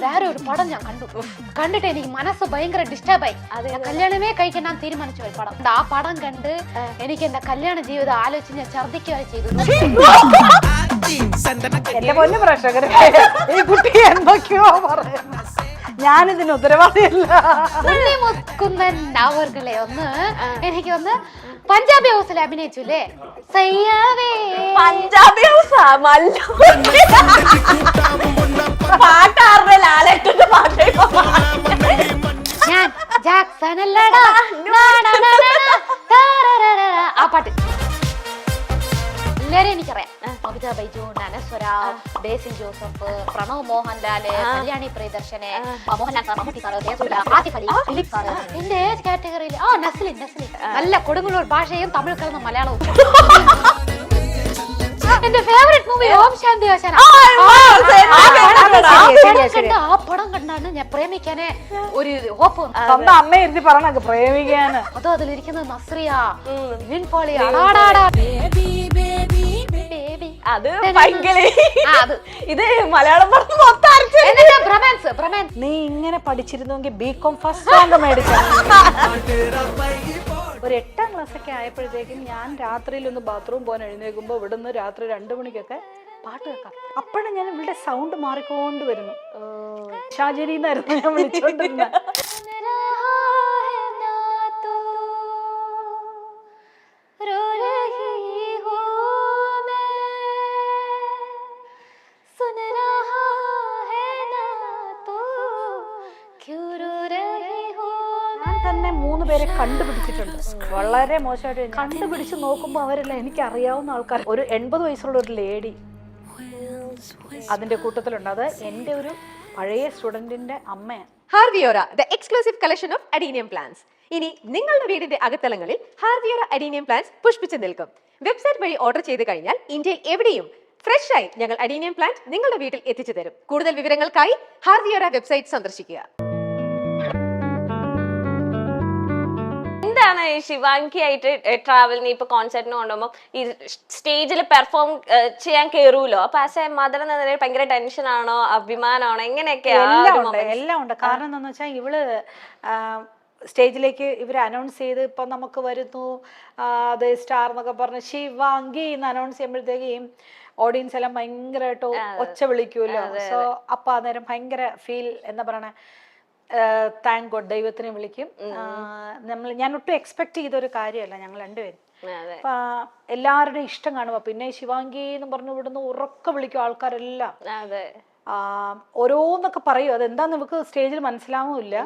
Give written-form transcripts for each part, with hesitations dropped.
വേറെ ഒരു പടം ഞാൻ കണ്ടിട്ട് എനിക്ക് മനസ്സ് ഭയങ്കര ഡിസ്റ്റർബായി. കല്യാണമേ കഴിക്കാൻ ഞാൻ തീരുമാനിച്ചു പോയി പടം. ആ പടം കണ്ട് എനിക്ക് എന്റെ കല്യാണ ജീവിതം ആലോചിച്ച് ഞാൻ ഛർദ്ദിക്കുകയാണ് ചെയ്തു. എന്റെ പൊന്നു പ്രേക്ഷകരെ, ഈ കുട്ടി എന്തൊക്കെയോ പറയുന്നു. ഞാനിതിന് ഉത്തരവാദിയല്ല. ഉണ്ണിമുക്കുന്നൻ അവർകളെ എനിക്ക് പഞ്ചാബി ഹൗസിൽ അഭിനയിച്ചുല്ലേ? പഞ്ചാബി ഹൗസാ പാട്ടാറിന്റെ ലാലേട്ടന്റെ പാട്ട് ഞാൻ ജാക്സൺ അല്ലടാ ആ പാട്ട് എല്ലാരെയും എനിക്കറിയാം. Kavitha Baiju, Anaswara, Basil Joseph, Pranav Mohanlal, Kalyani Priyadarshan, Mohanlal sir, Mammootty sir, Asif Ali, Philip sir. എന്റെ ഏജ് കാറ്റഗറിയിൽ നസ്ലിൻ നല്ല കൊടുങ്ങല്ലൂർ ഭാഷയും തമിഴ് കലർന്ന മലയാളവും. എന്റെ ഫേവറേറ്റ് മൂവി ഓം ശാന്തി ഓശാന. ആ പടം കണ്ടാണ് ഞാൻ പ്രേമിക്കാനെ ഒരു ഹോപ്പ്. സ്വന്തം അമ്മ ഇരുത്തി പറഞ്ഞ പ്രേമിക്കാന്. അതോ അതിലിരിക്കുന്നത് നസ്രിയ, വിൻപോളി, അത് ഇത് മലയാളം നീ ഇങ്ങനെ പഠിച്ചിരുന്നെങ്കിൽ ബികോം ഫസ്റ്റ് റാങ്ക് മേടിച്ച. ഒരു 8ാം ക്ലാസ്സൊക്കെ ആയപ്പോഴത്തേക്കും ഞാൻ രാത്രിയിൽ ഒന്ന് ബാത്റൂം പോകാൻ എഴുന്നേൽക്കുമ്പോൾ ഇവിടുന്ന് രാത്രി 2 മണിക്കൊക്കെ പാട്ട് കേൾക്കാം. അപ്പോഴും ഞാൻ ഇവിടെ സൗണ്ട് മാറിക്കൊണ്ട് വരുന്നു. ഷാജരി എന്നായിരുന്നു ഞാൻ വിളിച്ചോണ്ടിരുന്നത്. തന്നെ 3 പേരെ കണ്ടുപിടിച്ചിട്ടുണ്ട്. വളരെ മോശമായിട്ട് കണ്ടുപിടിച്ച് നോക്കുമ്പോൾ അവരെല്ലാം എനിക്ക് അറിയാവുന്ന ആൾക്കാർ. ഒരു 80 വയസ്സുള്ള ഒരു ലേഡി അതിന്റെ കൂട്ടത്തിലുണ്ട്. അത് എൻ്റെ ഒരു പഴയ സ്റ്റുഡന്റിന്റെ അമ്മയാണ്. ഹാർവിയോറ, the exclusive collection of adenium plants. ഇനി നിങ്ങളുടെ വീടിന്റെ അകത്തളങ്ങളിൽ ഹാർവിയോറ അഡീനിയം പ്ലാന്റ്സ് പുഷ്പിച്ചു നിൽക്കും. വെബ്സൈറ്റ് വഴി ഓർഡർ ചെയ്ത് കഴിഞ്ഞാൽ ഇന്ത്യയിൽ എവിടെയും ഫ്രഷ് ആയി ഞങ്ങൾ അഡീനിയം പ്ലാന്റ് നിങ്ങളുടെ വീട്ടിൽ എത്തിച്ചു തരും. കൂടുതൽ വിവരങ്ങൾക്കായി ഹാർവിയോറ വെബ്സൈറ്റ് സന്ദർശിക്കുക. എന്താണ് ശിവാങ്കി ആയിട്ട് ട്രാവലിന് ഇപ്പൊ കോൺസെർട്ടിന് കൊണ്ടുപോകുമ്പോൾ ഈ സ്റ്റേജിൽ പെർഫോം ചെയ്യാൻ കയറൂലോ, അപ്പൊ ആസ് എ മദർ എന്ന നിലയിൽ ഭയങ്കര ടെൻഷൻ ആണോ അഭിമാനമാണോ എങ്ങനെയൊക്കെയാണ്? എല്ലാം ഉണ്ട്. കാരണം എന്താന്ന് വെച്ചാൽ ഇവള് സ്റ്റേജിലേക്ക് ഇവർ അനൗൺസ് ചെയ്ത് ഇപ്പൊ നമുക്ക് വരുന്നു അത് സ്റ്റാർ എന്നൊക്കെ പറഞ്ഞ് ശിവാങ്കി എന്ന് അനൗൺസ് ചെയ്യുമ്പോഴത്തേക്കും ഓഡിയൻസ് എല്ലാം ഭയങ്കരമായിട്ട് ഒച്ച വിളിക്കുമല്ലോ. സോ അപ്പൊ അന്നേരം ഭയങ്കര ഫീൽ എന്താ പറയണേ, താങ്ക് ഗോഡ്, ദൈവത്തിനെ വിളിക്കും. ഞാൻ ഒട്ടും എക്സ്പെക്ട് ചെയ്തൊരു കാര്യമല്ല ഞങ്ങൾ രണ്ടുപേരും. അപ്പൊ എല്ലാവരുടെയും ഇഷ്ടം കാണുമ്പോ പിന്നെ ശിവാങ്കി എന്ന് പറഞ്ഞു ഇവിടുന്ന് ഉറക്കെ വിളിക്കും ആൾക്കാരെല്ലാം. ഓരോന്നൊക്കെ പറയും. അതെന്താന്ന് നമുക്ക് സ്റ്റേജിൽ മനസ്സിലാവുമില്ല.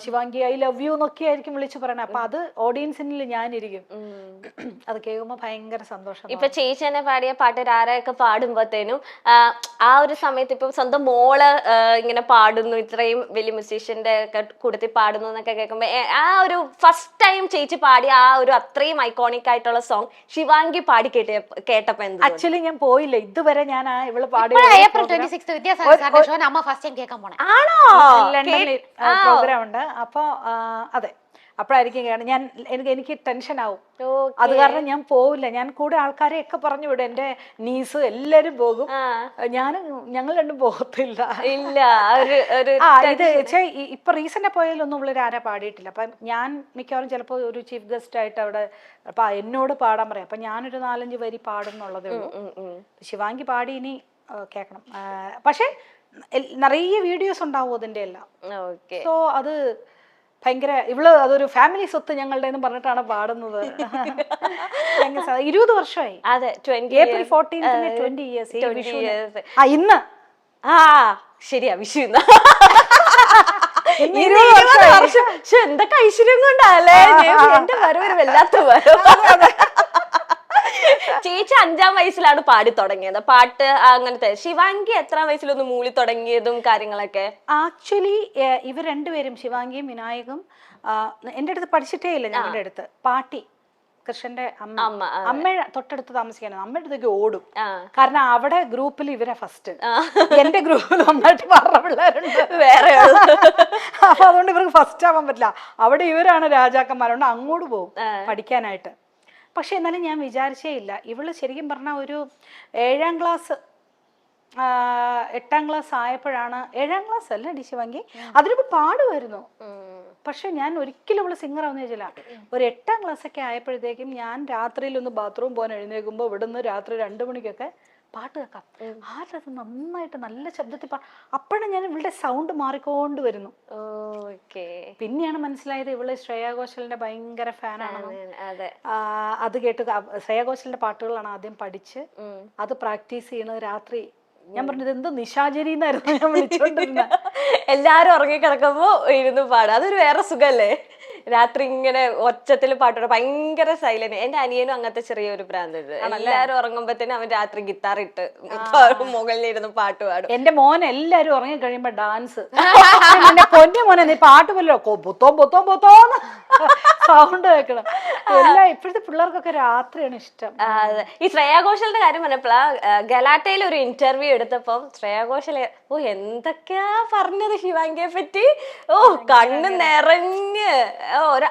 ശിവാങ്കി ഐ ലവ് യു എന്നൊക്കെ ആയിരിക്കും വിളിച്ചു പറയണേ. അപ്പൊ അത് ഓഡിയൻസിനിൽ ഞാനിരിക്കും. അത് കേൾക്കുമ്പോ ഭയങ്കര സന്തോഷം. ഇപ്പൊ ചേച്ചി തന്നെ പാടിയ പാട്ട് രാരയൊക്കെ പാടുമ്പോഴത്തേനും ആ ഒരു സമയത്ത് ഇപ്പൊ സ്വന്തം മോള് ഇങ്ങനെ പാടുന്നു, ഇത്രയും വലിയ മ്യൂസീഷ്യന്റെ ഒക്കെ കൂട്ടത്തിൽ പാടുന്നു എന്നൊക്കെ കേൾക്കുമ്പോ ആ ഒരു ഫസ്റ്റ് ടൈം ചേച്ചി പാടിയ ആ ഒരു അത്രയും ഐക്കോണിക് ആയിട്ടുള്ള സോങ് ശിവാങ്കി പാടി കേട്ടപ്പോ ആക്ച്വലി ഞാൻ പോയില്ല ഇതുവരെ. ഞാൻ ഇവള് പാടി ആണോ ലണ്ടനിൽ പ്രോഗ്രാം ഉണ്ട്. അപ്പൊ അതെ, അപ്പോഴായിരിക്കും എനിക്ക് ടെൻഷൻ ആവും. അത് കാരണം ഞാൻ പോവില്ല. ഞാൻ കൂടെ ആൾക്കാരെ ഒക്കെ പറഞ്ഞു വിടും. എന്റെ നീസ് എല്ലാരും പോകും, ഞങ്ങൾ രണ്ടും പോകത്തില്ല. ഇത് ഇപ്പൊ റീസെന്റ് പോയാലൊന്നും ഉള്ളൊരു ആരാ പാടിയിട്ടില്ല. അപ്പൊ ഞാൻ മിക്കവാറും ചിലപ്പോ ഒരു ചീഫ് ഗസ്റ്റ് ആയിട്ട് അവിടെ അപ്പൊ എന്നോട് പാടാൻ പറയാം. അപ്പൊ ഞാനൊരു 4-5 വരി പാടുന്നുള്ളതേ ഉള്ളൂ. ശിവാങ്കി പാടി ഇനി കേൾക്കണം. പക്ഷെ നിറയെ വീഡിയോസ് ഉണ്ടാവും അതിന്റെ എല്ലാം. സോ അത് ഭയങ്കര അതൊരു ഫാമിലി സ്വത്ത് ഞങ്ങളുടെ പറഞ്ഞിട്ടാണ് പാടുന്നത്. 20 വർഷമായി. April 14 20 years. ഇന്ന് ശരിയാ, വിഷു ഇന്ന്. 20 വർഷം. എന്തൊക്കെ ഐശ്വര്യം കൊണ്ടല്ലേ എന്റെ വരവ് വല്ലാത്ത വരവ്. ചേച്ചി 5ാം വയസ്സിലാണ് പാടി തുടങ്ങിയത് പാട്ട്. അങ്ങനത്തെ ശിവാങ്കി എത്രാം വയസ്സിലൊന്ന് മൂളി തുടങ്ങിയതും കാര്യങ്ങളൊക്കെ? ആക്ച്വലി ഇവർ രണ്ടുപേരും ശിവാങ്കിയും വിനായകും എൻ്റെ അടുത്ത് പഠിച്ചിട്ടേ ഇല്ല. ഞങ്ങളുടെ അടുത്ത് പാട്ടി കൃഷ്ണന്റെ അമ്മ തൊട്ടടുത്ത് താമസിക്കാനും അമ്മയുടെ അടുത്തേക്ക് ഓടും. കാരണം അവിടെ ഗ്രൂപ്പിൽ ഇവരെ ഫസ്റ്റ്. എന്റെ ഗ്രൂപ്പിൽ നന്നായിട്ട് പറഞ്ഞ പിള്ളേരുണ്ട് വേറെ. അപ്പൊ അതുകൊണ്ട് ഇവർക്ക് ഫസ്റ്റ് ആവാൻ പറ്റില്ല. അവിടെ ഇവരാണ് രാജാക്കന്മാരുണ്ട്, അങ്ങോട്ട് പോകും പഠിക്കാനായിട്ട്. പക്ഷെ എന്നാലും ഞാൻ വിചാരിച്ചേ ഇല്ല ഇവള് ശരിക്കും പറഞ്ഞ ഒരു 7ാം ക്ലാസ് 8ാം ക്ലാസ് ആയപ്പോഴാണ്, 7ാം ക്ലാസ് അല്ല ശിവാംഗി, അതിനൊക്കെ പാടുമായിരുന്നു. പക്ഷെ ഞാൻ ഒരിക്കലും അവള് സിംഗർ ആവുന്ന ചോദിച്ചില്ല. ഒരു 8ാം ക്ലാസ് ഒക്കെ ആയപ്പോഴത്തേക്കും ഞാൻ രാത്രിയിൽ ഒന്ന് ബാത്റൂം പോകാൻ എഴുന്നേൽക്കുമ്പോൾ ഇവിടുന്ന് രാത്രി 2 മണിക്കൊക്കെ പാട്ട് കേൾക്കാം. ആരത് നന്നായിട്ട് നല്ല ശബ്ദത്തിൽ അപ്പോഴും ഞാൻ ഇവളുടെ സൗണ്ട് മാറിക്കൊണ്ട് വരുന്നു. പിന്നെയാണ് മനസ്സിലായത് ഇവള് ശ്രേയാ ഘോഷലിന്റെ ഭയങ്കര ഫാനാണ്. അത് കേട്ട് ശ്രേയാ ഘോഷലിന്റെ പാട്ടുകളാണ് ആദ്യം പഠിച്ച് അത് പ്രാക്ടീസ് ചെയ്യണത് രാത്രി. ഞാൻ പറഞ്ഞത് എന്ത് നിശാചരിന്നായിരുന്നു ഞാൻ വിളിച്ചോണ്ടിരുന്നത്. എല്ലാരും ഉറങ്ങിക്കിടക്കുമ്പോ ഇരുന്ന് പാടും, അതൊരു വേറെ സുഖല്ലേ. രാത്രി ഇങ്ങനെ ഒച്ചത്തിൽ പാട്ട് ഭയങ്കര സൈലന്റ്. എന്റെ അനിയനും അങ്ങനത്തെ ചെറിയൊരു ഭ്രാന്തുണ്ട്. എല്ലാരും ഉറങ്ങുമ്പോഴത്തേനും അവൻ രാത്രി ഗിത്താർ ഇട്ട് മുകളിലിരുന്ന് പാട്ട് പാടും. എന്റെ മോൻ എല്ലാരും ഉറങ്ങി കഴിയുമ്പോ ഡാൻസ്. പൊന്നു മോനെ നീ പാട്ട് പോലോ പൊത്തോന്ന് സൗണ്ട് കേൾക്കണം. എല്ലാം ഇപ്പോഴത്തെ പിള്ളേർക്കൊക്കെ രാത്രിയാണ് ഇഷ്ടം. ഈ ശ്രേയാ ഘോഷലിന്റെ കാര്യം പറഞ്ഞപ്പോഴാ ഗലാട്ടയിൽ ഒരു ഇന്റർവ്യൂ എടുത്തപ്പം ശ്രേയാ ഘോഷൽ എന്തൊക്കെയാ പറഞ്ഞത് ശിവാംഗിയെ പറ്റി. കണ്ണ് നിറഞ്ഞ്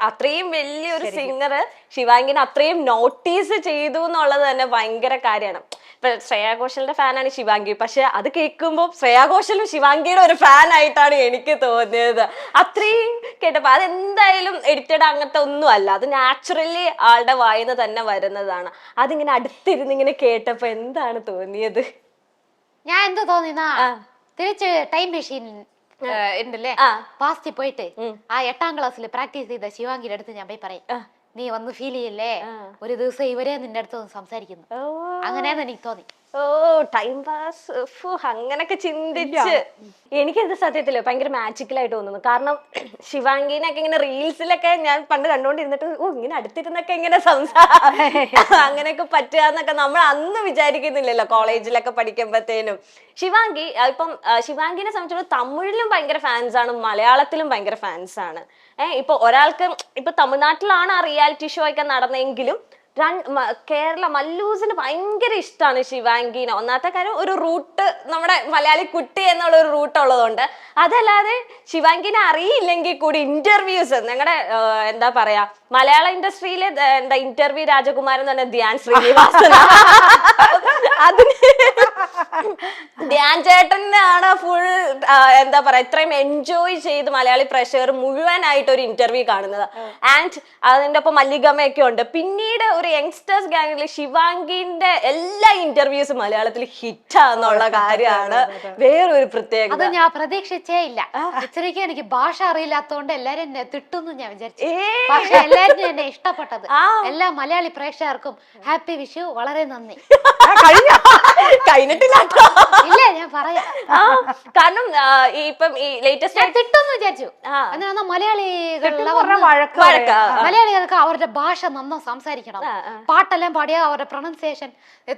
അത്രയും വലിയൊരു സിംഗർ ശിവാംഗിനെ അത്രയും നോട്ടീസ് ചെയ്തു എന്നുള്ളത് തന്നെ ഭയങ്കര കാര്യമാണ്. ഇപ്പൊ ശ്രേയാ ഘോഷലിന്റെ ഫാനാണ് ശിവാംഗി, പക്ഷെ അത് കേൾക്കുമ്പോൾ ശ്രേയാ ഘോഷലും ശിവാംഗിയുടെ ഒരു ഫാൻ ആയിട്ടാണ് എനിക്ക് തോന്നിയത്. അത്രയും കേട്ടപ്പോ അതെന്തായാലും എഡിറ്റഡ് അങ്ങനത്തെ ഒന്നും അല്ല, അത് നാച്ചുറലി ആളുടെ വായിന്ന് തന്നെ വരുന്നതാണ്. അതിങ്ങനെ അടുത്തിരുന്ന് ഇങ്ങനെ കേട്ടപ്പോ എന്താണ് തോന്നിയത്? ഞാൻ എന്താ തോന്നിയെന്നാ, തിരിച്ച് ടൈം മെഷീൻ ഉണ്ടല്ലേ, പാസ്റ്റി പോയിട്ട് ആ 8ാം ക്ലാസ്സിൽ പ്രാക്ടീസ് ചെയ്ത ശിവാംഗിയുടെ അടുത്ത് ഞാൻ പോയി പറയും, നീ വന്ന് ഫീൽ ചെയ്യല്ലേ, ഒരു ദിവസം ഇവരെ നിന്റെ അടുത്ത് വന്ന് സംസാരിക്കുന്നു. അങ്ങനെയാന്ന് എനിക്ക് തോന്നി. ടൈം പാസ് അങ്ങനൊക്കെ ചിന്തിച്ച് എനിക്കത് സത്യത്തില് ഭയങ്കര മാജിക്കലായിട്ട് തോന്നുന്നു. കാരണം ശിവാംഗീനൊക്കെ ഇങ്ങനെ റീൽസിലൊക്കെ ഞാൻ പണ്ട് കണ്ടോണ്ടിരുന്നിട്ട് ഇങ്ങനെ അടുത്തിരുന്നൊക്കെ ഇങ്ങനെ അങ്ങനെയൊക്കെ പറ്റുക എന്നൊക്കെ നമ്മൾ അന്ന് വിചാരിക്കുന്നില്ലല്ലോ കോളേജിലൊക്കെ പഠിക്കുമ്പോഴത്തേനും. ശിവാംഗി ഇപ്പം ശിവാംഗിനെ സംബന്ധിച്ചിടത്തോളം തമിഴിലും ഭയങ്കര ഫാൻസാണ്, മലയാളത്തിലും ഭയങ്കര ഫാൻസാണ്. ഇപ്പൊ ഒരാൾക്ക് ഇപ്പൊ തമിഴ്നാട്ടിലാണ് ആ റിയാലിറ്റി ഷോ ഒക്കെ നടന്നെങ്കിലും കേരള മല്ലൂസിന് ഭയങ്കര ഇഷ്ടമാണ് ശിവാംഗീനെ. ഒന്നാമത്തെ കാര്യം ഒരു റൂട്ട്, നമ്മുടെ മലയാളി കുട്ടി എന്നുള്ള ഒരു റൂട്ട് ഉള്ളതുകൊണ്ട്. അതല്ലാതെ ശിവാംഗീനെ അറിയില്ലെങ്കിൽ കൂടി ഇന്റർവ്യൂസ് ഞങ്ങളുടെ എന്താ പറയാ മലയാള ഇൻഡസ്ട്രിയിലെ എന്താ ഇന്റർവ്യൂ രാജകുമാരൻ തന്നെ ധ്യാൻ ശ്രീനിവാസൻ. അതിന് ധ്യാൻ ചേട്ടനാണ് ഫുൾ എന്താ പറയാ ഇത്രയും എൻജോയ് ചെയ്ത് മലയാളി പ്രേക്ഷകർ മുഴുവനായിട്ട് ഒരു ഇന്റർവ്യൂ കാണുന്നത്. ആൻഡ് അതിന്റെ ഒപ്പം മല്ലികമ്മയൊക്കെ ഉണ്ട്. പിന്നീട് ഒരു യങ്സ്റ്റേഴ്സ് ഗാങ്ങിൽ ശിവാംഗിന്റെ എല്ലാ ഇന്റർവ്യൂസും മലയാളത്തിൽ ഹിറ്റാന്നുള്ള കാര്യമാണ് വേറൊരു പ്രത്യേകത. അത് ഞാൻ പ്രതീക്ഷിച്ചേ ഇല്ല. ഇത്രയ്ക്ക് എനിക്ക് ഭാഷ അറിയില്ലാത്തോണ്ട് എല്ലാരും എന്നെ തിട്ടുന്നു ഞാൻ വിചാരിച്ചു. പക്ഷെ എല്ലാരും എന്നെ ഇഷ്ടപ്പെട്ടത്. എല്ലാ മലയാളി പ്രേക്ഷകർക്കും ഹാപ്പി വിഷു, വളരെ നന്ദി. കഴിഞ്ഞിട്ടില്ല ഇല്ല ഞാൻ പറയാം. കാരണം ഇപ്പം ഈ ലേറ്റസ്റ്റ് തിട്ടെന്ന് വിചാരിച്ചു. എന്നാ മലയാളികൾക്ക് അവരുടെ ഭാഷ നന്നാ സംസാരിക്കണം. പാട്ടെല്ലാം പാടിയ അവരുടെ പ്രൊണൗൺസിയേഷൻ,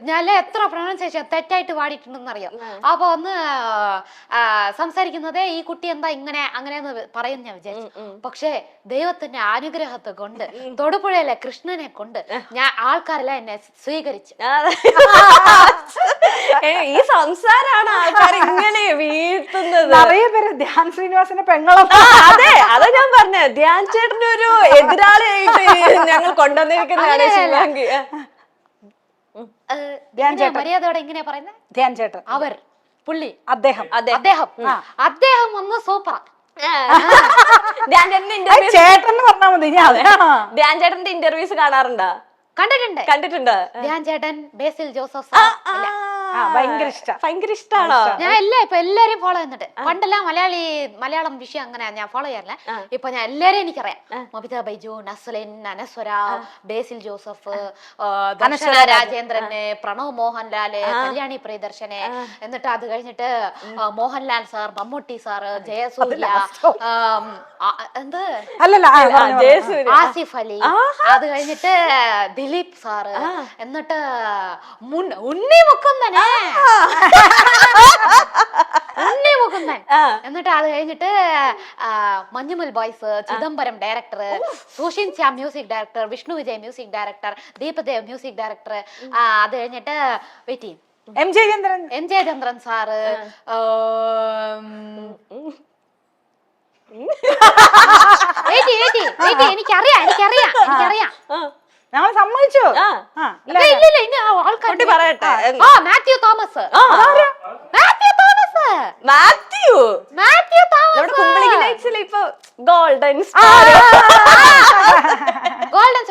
ഞാൻ എത്ര പ്രൊണൗൺസിയേഷൻ തെറ്റായിട്ട് പാടിയിട്ടുണ്ടെന്ന് അറിയാം. അപ്പൊ ഒന്ന് സംസാരിക്കുന്നതേ ഈ കുട്ടി എന്താ ഇങ്ങനെ അങ്ങനെയെന്ന് പറയും ഞാൻ വിചാരിച്ചു. പക്ഷേ ദൈവത്തിന്റെ അനുഗ്രഹത്തെ കൊണ്ട് തൊടുപുഴയിലെ കൃഷ്ണനെ കൊണ്ട് ഞാൻ ആൾക്കാരെല്ലാം എന്നെ സ്വീകരിച്ചു. ഈ സംസാരാണ് ആൾക്കാർ ഇങ്ങനെ വീഴ്ത്തുന്നത്. നിറയെ പേര് ധ്യാൻ ശ്രീനിവാസന്റെ പെങ്ങളും. അതെ അതാ ഞാൻ പറഞ്ഞത്, ധ്യാൻ ചേട്ടന്റെ ഒരു എതിരാളിയായിട്ട് ഞങ്ങൾ കൊണ്ടുവന്നിരിക്കുന്നതാണ് ശിവാംഗി. മര്യാദയോടെ ഇങ്ങനെയാ പറയുന്നത്. ധ്യാൻ ചേട്ടൻ, അവർ, പുള്ളി, അദ്ദേഹം അദ്ദേഹം ഒന്ന് സൂപ്പറാ. ധ്യാൻ ചേട്ടന്റെ ചേട്ടൻ പറഞ്ഞാൽ മതി. ധ്യാൻ ചേട്ടന്റെ ഇന്റർവ്യൂസ് കാണാറുണ്ടോ? കണ്ടിട്ടുണ്ട്. ധ്യാൻ ചേട്ടൻ, ബേസിൽ ജോസഫ് ഭയങ്കര ഇഷ്ടമാണോ? ഞാൻ ഇപ്പൊ എല്ലാരെയും ഫോളോ ചെയ്യുന്നുണ്ട്. പണ്ടെല്ലാം മലയാളം വിഷയം അങ്ങനെ ഞാൻ ഫോളോ ചെയ്യാറില്ല. ഇപ്പൊ ഞാൻ എല്ലാരെയും എനിക്കറിയാം. മമിത ബൈജു, നസ്ലിൻ, അനസ്വര, ബേസിൽ ജോസഫ്, ദർശന രാജേന്ദ്രന്, പ്രണവ് മോഹൻലാല്, കല്യാണി പ്രിയദർശന്, എന്നിട്ട് അത് കഴിഞ്ഞിട്ട് മോഹൻലാൽ സാർ, മമ്മൂട്ടി സാറ്, ജയസൂര്യ, ആസിഫ് അലി, അത് കഴിഞ്ഞിട്ട് ദിലീപ് സാറ്, എന്നിട്ട് ഉണ്ണി മുക്കുന്ദൻ, എന്നിട്ട് അത് കഴിഞ്ഞിട്ട് Manjummel boys, Chidambaram director, Sushin Shyam music director, Vishnu Vijay music director, Deepadev music director, അത് കഴിഞ്ഞിട്ട് എം ജെ ചന്ദ്രൻ സാറ്, എനിക്കറിയാം ഞങ്ങൾ സമ്മതിച്ചു. ആ. ആ, ഇല്ല, ഇല്ല ഇല്ല ഇനി ആൾക്കാർ കുട്ടി പറയട്ടെ. ആ മാത്യു തോമസ് ആ. മാത്യു തോമസ് മാത്യു മാത്യു നമ്മുടെ തോമസ് കുമ്പളിക്ക് നൈറ്റ്സിൽ ഇപ്പൊ ഗോൾഡൻ സ്റ്റാർ. ഗോൾഡൻ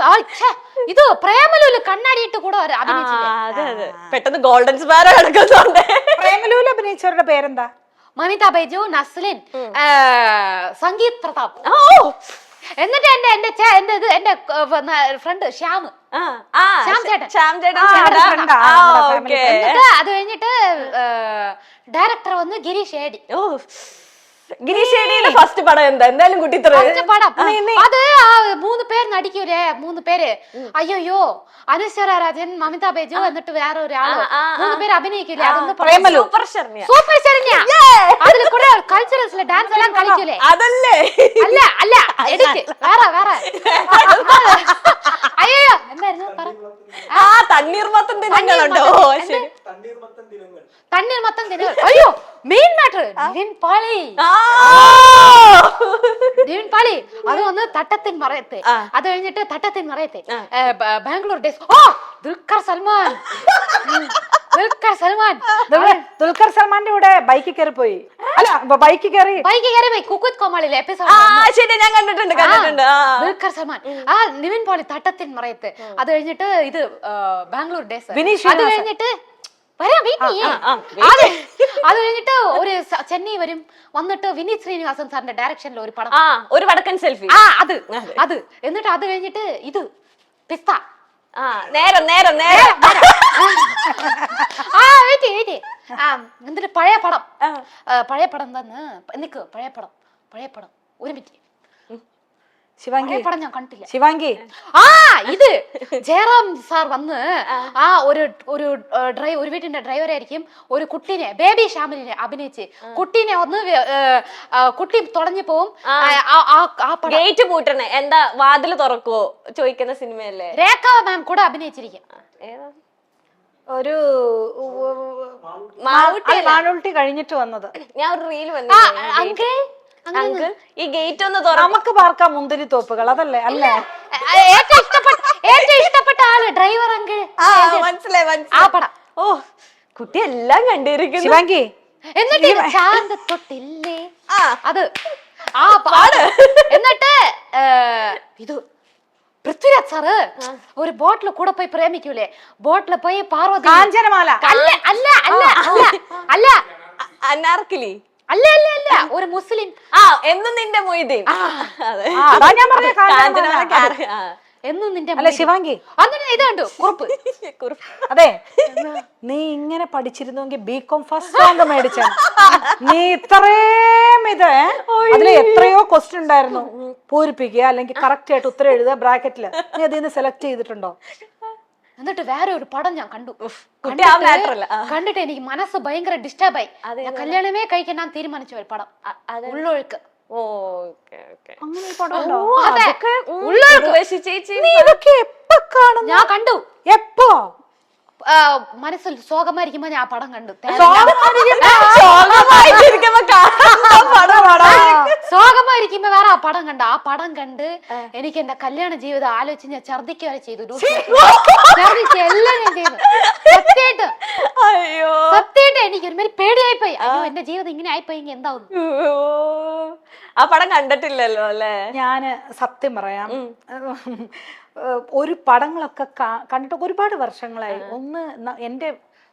ഇത് പ്രേമലൂല് കണ്ണാടിയിട്ട് കൂടെ അഭിനയിച്ചില്ലേ അതെ അതെ, പെട്ടെന്ന് ഗോൾഡൻ സ്പാരോ കിടക്കുന്നുണ്ട്. പ്രേമലൂല് അഭിനയിച്ചവരുടെ പേരെന്താ? മമിത ബൈജു, നസ്ലിൻ, സംഗീത് പ്രതാപ്. ഓ എന്നിട്ട് എന്റെ ഫ്രണ്ട് ശ്യാം ശ്യാം ചേട്ടൻ. ശ്യാം ചേട്ടൻ. friend ആ, നമ്മുടെ family friend. എന്നിട്ട് അത് കഴിഞ്ഞിട്ട് ഡയറക്ടർ വന്ന് ഗിരീഷ് ഏടി. ഓ ഗിരീഷേടിയുടെ ഫസ്റ്റ് പടം എന്താ? എന്തായാലും കുട്ടി ഫസ്റ്റ് പടം അത് ആ 3 പേര് നടിക്കൂലേ, 3 പേര്. അയ്യോ അനശ്വര രാജൻ, മമിത ബൈജു, എന്നിട്ട് വേറെ ഒരാള് 3 പേര് അഭിനയിക്കൂലേ, അതൊന്ന് സൂപ്പർ ശർമ്മിയ. സൂപ്പർ ശരണ്യ. അതിൽ കൂടെ കൾച്ചറൽസിലെ ഡാൻസ് എല്ലാം കളിക്കൂലേ? അതല്ലേ? അല്ല അല്ല എഡിറ്റ് വേറെ. അയ്യോ എന്തായിരുന്നു പറ. ആ തണ്ണീർമത്തൻ ദിനങ്ങളുണ്ടോ? ശരി. തണ്ണീർമത്തൻ ദിനങ്ങൾ. അയ്യോ മെയിൻ മാറ്റർ നിവിൻ പോളി. നിവിൻ പോളി അത് വന്ന് തട്ടത്തിൻ മറയത്തെ. അത് കഴിഞ്ഞിട്ട് തട്ടത്തിൻ മറയത്തെ ബാംഗ്ലൂർ ഡേയ്സ്. ഓ ദുൽഖർ സൽമാൻ. ദുൽഖർ സൽമാന്റെ കൂടെ ബൈക്കിൽ കയറി പോയി. അല്ല ബൈക്കിൽ കയറി പോയി കുക്കുത് കോമാളിലെ എപ്പിസോഡ്. ശരി, ഞാൻ കണ്ടിട്ടുണ്ട്. ദുൽഖർ സൽമാൻ ആ നിവിൻ പോളി തട്ടത്തിൻ മറയത്ത്. അത് കഴിഞ്ഞിട്ട് ഇത് ബാംഗ്ലൂർ ഡേയ്സ്. അത് കഴിഞ്ഞിട്ട് അത് കഴിഞ്ഞിട്ട് ഒരു ചെന്നൈ വരും. വന്നിട്ട് വിനീത് ശ്രീനിവാസൻ സാറിന്റെ ഡയറക്ഷനിൽ ഒരു പടം, ഒരു വടക്കൻ സെൽഫി. അത് എന്നിട്ട് അത് കഴിഞ്ഞിട്ട് ഇത് പിസ്ത. നേരം എന്നിട്ട് പഴയ പടം തന്നെ നിക്ക്. പഴയ പടം ഒരു മിനിറ്റ്. ശിവാംഗി പടം ഞാൻ കണ്ടിട്ടില്ല. ശിവാംഗി ഇത് ജയറാം സാർ വന്ന് ആ ഒരു വീട്ടിന്റെ ഡ്രൈവർ ആയിരിക്കും. ഒരു കുട്ടീനെ, ബേബി ഷാമിലിനെ അഭിനയിച്ച് കുട്ടീനെ ഒന്ന് കുട്ടി തുടങ്ങി പോവും. ഗേറ്റ് പൂട്ടണേ എന്താ വാതില് തുറക്കുവോ ചോദിക്കുന്ന സിനിമയല്ലേ? രേഖ മാം കൂടെ അഭിനയിച്ചിരിക്കും. ഒരു മാളൂട്ടി കഴിഞ്ഞിട്ട് വന്നത്. ഞാൻ ഒരു റീൽ വന്നു. അങ്കിൾ ഈ ഗേറ്റ് ഒന്ന് നമുക്ക് പാർക്കാം മുന്തിരി തോപ്പുകൾ, അതല്ലേ? അല്ലേ ഏറ്റവും ഇഷ്ടപ്പെട്ട ആള് ഡ്രൈവർ അങ്കിൾ. മനസ്സിലായി. ആ പടം. ഓ കുട്ടി എല്ലാം കണ്ടിരിക്കുന്നു. ശിവാംഗി എന്നിട്ട് ചാന്ത് തൊട്ടില്ലേ അത് ആ പാട്. എന്നിട്ട് ഇത് പൃഥ്വിരാജ് സാറ് ഒരു ബോട്ടിൽ കൂടെ പോയി പ്രേമിക്കൂലേ, ബോട്ടിൽ പോയി പാർവതി. കാഞ്ചനമാല. അല്ല അല്ല അല്ല അല്ല അനാർക്കിലി. അല്ല അല്ല അല്ല ഒരു മുസ്ലിം. എന്നും നിന്റെ മൊയ്തീൻ. എന്നും നിന്റെ. അല്ല ശിവാംഗി അങ്ങനെ ഇത് കണ്ടു കുറുപ്പ്. അതെ, നീ ഇങ്ങനെ പഠിച്ചിരുന്നെങ്കിൽ ബികോം ഫസ്റ്റ് റാങ്ക് മേടിച്ച. നീ ഇത്രയും അതിൽ എത്രയോ ക്വസ്റ്റ്യൻ ഉണ്ടായിരുന്നു. പൂരിപ്പിക്കുക അല്ലെങ്കിൽ കറക്റ്റ് ആയിട്ട് ഉത്തരം എഴുതുക ബ്രാക്കറ്റില്. നീ അതിൽ നിന്ന് സെലക്ട് ചെയ്തിട്ടുണ്ടോ? എന്നിട്ട് വേറെ ഒരു പടം ഞാൻ കണ്ടു. കണ്ടിട്ട് എനിക്ക് മനസ്സ് ഭയങ്കര ഡിസ്റ്റർബായി. കല്യാണമേ കഴിക്കാൻ ഞാൻ തീരുമാനിച്ചു ഒരു പടം, ഉള്ളൊഴുക്ക്. അങ്ങനെ ഒരു പടം ഉണ്ടോ? ഞാൻ കണ്ടു. എപ്പോ? മനസ്സിൽ ശോകമായിരിക്കുമ്പോ ഞാൻ പടം കണ്ടു. ശോകമായിരിക്കുമ്പോ വേറെ ആ പടം കണ്ട. ആ പടം കണ്ട് എനിക്ക് എന്റെ കല്യാണ ജീവിതം ആലോചിച്ച് ഞാൻ ഛർദിക്കുക വരെ ചെയ്തു. ഛർദിച്ച് എല്ലാം ഞാൻ ചെയ്തു. സത്യമായിട്ട് എനിക്ക് ഒരുമാതിരി പേടിയായി പോയി. അയ്യോ എന്റെ ജീവിതം ഇങ്ങനെ ആയിപ്പോയി എന്താവും. ആ പടം കണ്ടിട്ടില്ലല്ലോ അല്ലേ? ഞാന് സത്യം പറയാം, ഒരു പടങ്ങളൊക്കെ കണ്ടിട്ട് ഒരുപാട് വർഷങ്ങളായി. ഒന്ന് എന്റെ